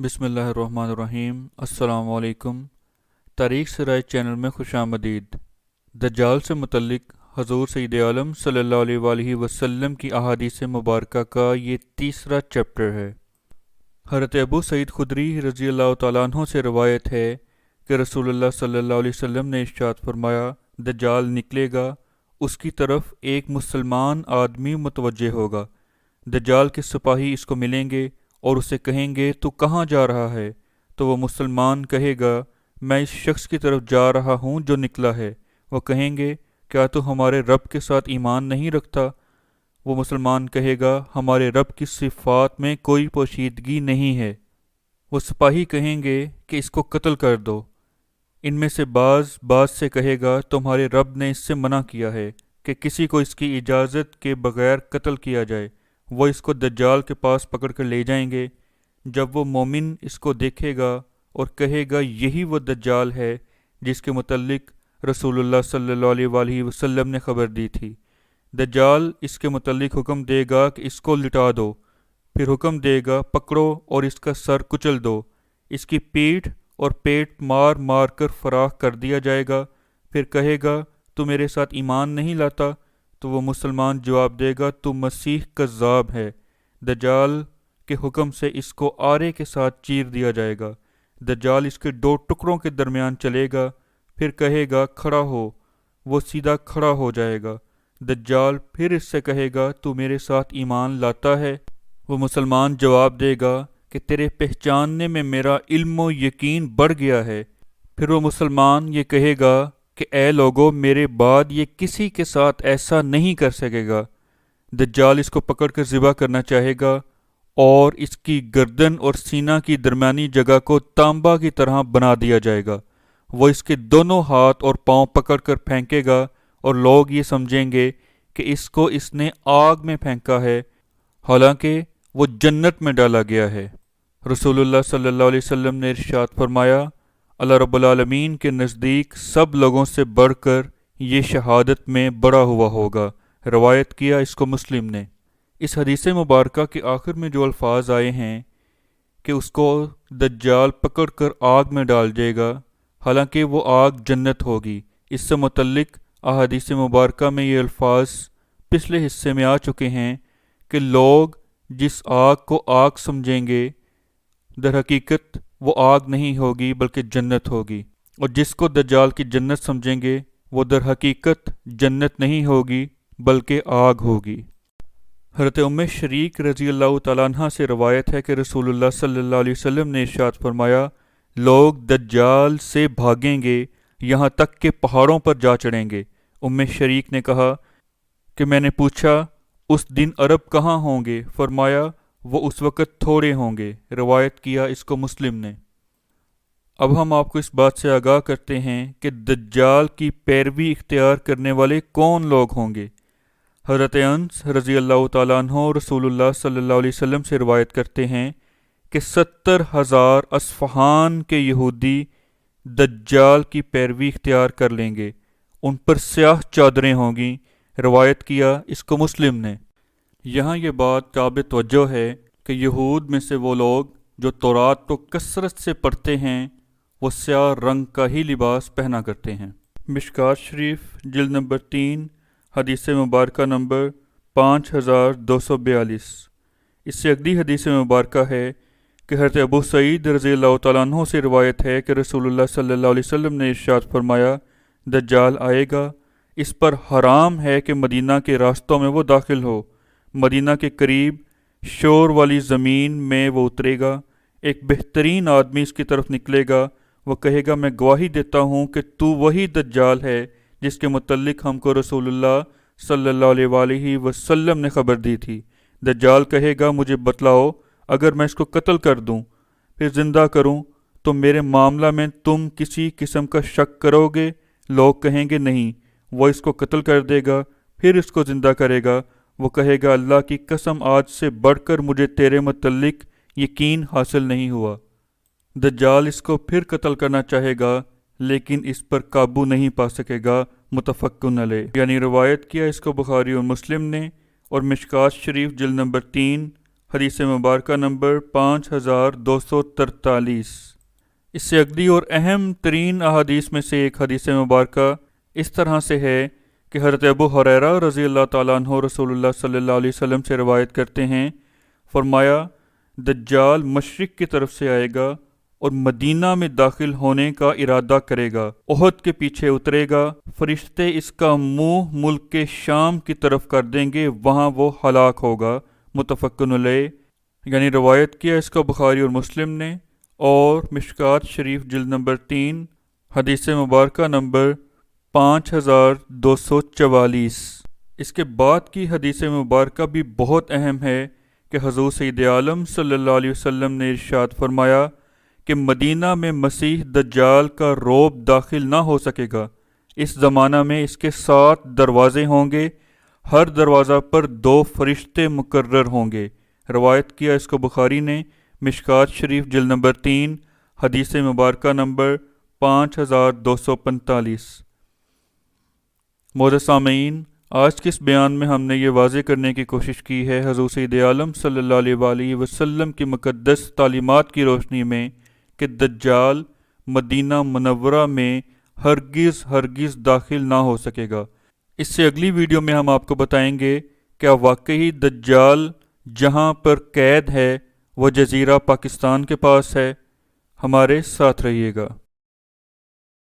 بسم اللہ الرحمن الرحیم۔ السلام علیکم۔ تاریخ سے رائے چینل میں خوش آمدید۔ دجال سے متعلق حضور سید عالم صلی اللہ علیہ وآلہ وسلم کی احادیث مبارکہ کا یہ تیسرا چیپٹر ہے۔ حضرت ابو سعید خدری رضی اللہ تعالیٰ عنہ سے روایت ہے کہ رسول اللہ صلی اللہ علیہ وسلم نے ارشاد فرمایا، دجال نکلے گا، اس کی طرف ایک مسلمان آدمی متوجہ ہوگا۔ دجال کے سپاہی اس کو ملیں گے اور اسے کہیں گے تو کہاں جا رہا ہے؟ تو وہ مسلمان کہے گا، میں اس شخص کی طرف جا رہا ہوں جو نکلا ہے۔ وہ کہیں گے، کیا تو ہمارے رب کے ساتھ ایمان نہیں رکھتا؟ وہ مسلمان کہے گا، ہمارے رب کی صفات میں کوئی پوشیدگی نہیں ہے۔ وہ سپاہی کہیں گے کہ اس کو قتل کر دو۔ ان میں سے بعض سے کہے گا، تمہارے رب نے اس سے منع کیا ہے کہ کسی کو اس کی اجازت کے بغیر قتل کیا جائے۔ وہ اس کو دجال کے پاس پکڑ کر لے جائیں گے۔ جب وہ مومن اس کو دیکھے گا اور کہے گا، یہی وہ دجال ہے جس کے متعلق رسول اللہ صلی اللہ علیہ وآلہ وسلم نے خبر دی تھی۔ دجال اس کے متعلق حکم دے گا کہ اس کو لٹا دو، پھر حکم دے گا پکڑو اور اس کا سر کچل دو۔ اس کی پیٹھ اور پیٹ مار مار کر فراخ کر دیا جائے گا۔ پھر کہے گا، تو میرے ساتھ ایمان نہیں لاتا؟ تو وہ مسلمان جواب دے گا، تو مسیح کذاب ہے۔ دجال کے حکم سے اس کو آرے کے ساتھ چیر دیا جائے گا۔ دجال اس کے دو ٹکڑوں کے درمیان چلے گا، پھر کہے گا، کھڑا ہو۔ وہ سیدھا کھڑا ہو جائے گا۔ دجال پھر اس سے کہے گا، تو میرے ساتھ ایمان لاتا ہے؟ وہ مسلمان جواب دے گا کہ تیرے پہچاننے میں میرا علم و یقین بڑھ گیا ہے۔ پھر وہ مسلمان یہ کہے گا کہ اے لوگو، میرے بعد یہ کسی کے ساتھ ایسا نہیں کر سکے گا۔ دجال اس کو پکڑ کر ذبح کرنا چاہے گا اور اس کی گردن اور سینہ کی درمیانی جگہ کو تانبا کی طرح بنا دیا جائے گا۔ وہ اس کے دونوں ہاتھ اور پاؤں پکڑ کر پھینکے گا اور لوگ یہ سمجھیں گے کہ اس کو اس نے آگ میں پھینکا ہے، حالانکہ وہ جنت میں ڈالا گیا ہے۔ رسول اللہ صلی اللہ علیہ وسلم نے ارشاد فرمایا، اللہ رب العالمین کے نزدیک سب لوگوں سے بڑھ کر یہ شہادت میں بڑا ہوا ہوگا۔ روایت کیا اس کو مسلم نے۔ اس حدیث مبارکہ کے آخر میں جو الفاظ آئے ہیں کہ اس کو دجال پکڑ کر آگ میں ڈال دے گا، حالانکہ وہ آگ جنت ہوگی، اس سے متعلق احادیث مبارکہ میں یہ الفاظ پچھلے حصے میں آ چکے ہیں کہ لوگ جس آگ کو آگ سمجھیں گے، در حقیقت وہ آگ نہیں ہوگی بلکہ جنت ہوگی، اور جس کو دجال کی جنت سمجھیں گے وہ در حقیقت جنت نہیں ہوگی بلکہ آگ ہوگی۔ حضرت شریک رضی اللہ تعالیٰ عنہ سے روایت ہے کہ رسول اللہ صلی اللہ علیہ وسلم نے ارشاد فرمایا، لوگ دجال سے بھاگیں گے یہاں تک کہ پہاڑوں پر جا چڑھیں گے۔ شریک نے کہا کہ میں نے پوچھا، اس دن عرب کہاں ہوں گے؟ فرمایا، وہ اس وقت تھوڑے ہوں گے۔ روایت کیا اس کو مسلم نے۔ اب ہم آپ کو اس بات سے آگاہ کرتے ہیں کہ دجال کی پیروی اختیار کرنے والے کون لوگ ہوں گے۔ حضرت انس رضی اللہ تعالیٰ عنہ رسول اللہ صلی اللہ علیہ وسلم سے روایت کرتے ہیں کہ 70,000 اصفہان کے یہودی دجال کی پیروی اختیار کر لیں گے، ان پر سیاہ چادریں ہوں گی۔ روایت کیا اس کو مسلم نے۔ یہاں یہ بات قابل توجہ ہے کہ یہود میں سے وہ لوگ جو تورات کو کثرت سے پڑھتے ہیں وہ سیاہ رنگ کا ہی لباس پہنا کرتے ہیں۔ مشکوٰۃ شریف جلد نمبر 3 حدیث مبارکہ نمبر 5242۔ اس سے اگلی حدیث مبارکہ ہے کہ حضرت ابو سعید رضی اللہ تعالیٰ عنہ سے روایت ہے کہ رسول اللہ صلی اللہ علیہ وسلم نے ارشاد فرمایا، دجال آئے گا، اس پر حرام ہے کہ مدینہ کے راستوں میں وہ داخل ہو۔ مدینہ کے قریب شور والی زمین میں وہ اترے گا، ایک بہترین آدمی اس کی طرف نکلے گا، وہ کہے گا، میں گواہی دیتا ہوں کہ تو وہی دجال ہے جس کے متعلق ہم کو رسول اللہ صلی اللہ علیہ وآلہ وسلم نے خبر دی تھی۔ دجال کہے گا، مجھے بتلاؤ، اگر میں اس کو قتل کر دوں پھر زندہ کروں تو میرے معاملہ میں تم کسی قسم کا شک کرو گے؟ لوگ کہیں گے نہیں۔ وہ اس کو قتل کر دے گا، پھر اس کو زندہ کرے گا۔ وہ کہے گا، اللہ کی قسم، آج سے بڑھ کر مجھے تیرے متعلق یقین حاصل نہیں ہوا۔ دجال اس کو پھر قتل کرنا چاہے گا لیکن اس پر قابو نہیں پا سکے گا۔ متفقن علیہ، یعنی روایت کیا اس کو بخاری اور مسلم نے، اور مشکوٰۃ شریف جلد نمبر 3 حدیث مبارکہ نمبر 5243۔ اس سے اگلی اور اہم ترین احادیث میں سے ایک حدیث مبارکہ اس طرح سے ہے کہ حضرت ابو ہریرہ رضی اللہ تعالیٰ عنہ رسول اللہ صلی اللہ علیہ وسلم سے روایت کرتے ہیں، فرمایا دجال مشرق کی طرف سے آئے گا اور مدینہ میں داخل ہونے کا ارادہ کرے گا، احد کے پیچھے اترے گا، فرشتے اس کا منہ ملک شام کی طرف کر دیں گے، وہاں وہ ہلاک ہوگا۔ متفقن علیہ، یعنی روایت کیا اس کا بخاری اور مسلم نے، اور مشکات شریف جلد نمبر 3 حدیث مبارکہ نمبر 5244۔ اس کے بعد کی حدیث مبارکہ بھی بہت اہم ہے کہ حضور سید عالم صلی اللہ علیہ وسلم نے ارشاد فرمایا کہ مدینہ میں مسیح دجال کا رعب داخل نہ ہو سکے گا۔ اس زمانہ میں اس کے 7 دروازے ہوں گے، ہر دروازہ پر 2 فرشتے مقرر ہوں گے۔ روایت کیا اس کو بخاری نے، مشکات شریف جلد نمبر 3 حدیث مبارکہ نمبر 5245۔ معزز سامعین، آج کے اس بیان میں ہم نے یہ واضح کرنے کی کوشش کی ہے حضور سید عالم صلی اللہ علیہ وآلہ وسلم کی مقدس تعلیمات کی روشنی میں کہ دجال مدینہ منورہ میں ہرگز داخل نہ ہو سکے گا۔ اس سے اگلی ویڈیو میں ہم آپ کو بتائیں گے کیا واقعی دجال جہاں پر قید ہے وہ جزیرہ پاکستان کے پاس ہے۔ ہمارے ساتھ رہیے گا۔